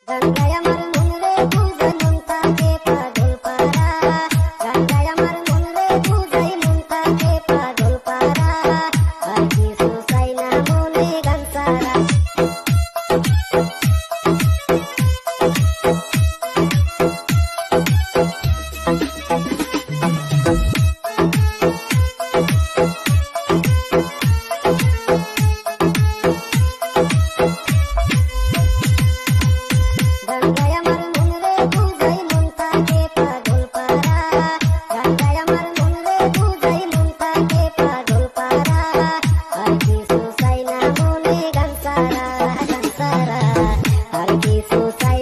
গঙ্গায় আমার মন রে বুঝাই মন তাকে পাগল পারা, গঙ্গায় আমার মন রে বুঝাই মন তাকে পাগল পারা, আর কিছু চাই না মনে গান ছাড়া। গঙ্গায় আমার মন রে বুঝাই মন তাকে পাগল পারা, গঙ্গায় আমার মন রে বুঝাই মন তাকে পাগল পারা, আর কিছু চাই না মনে গান ছাড়া, গান ছাড়া, আর কিছু চাই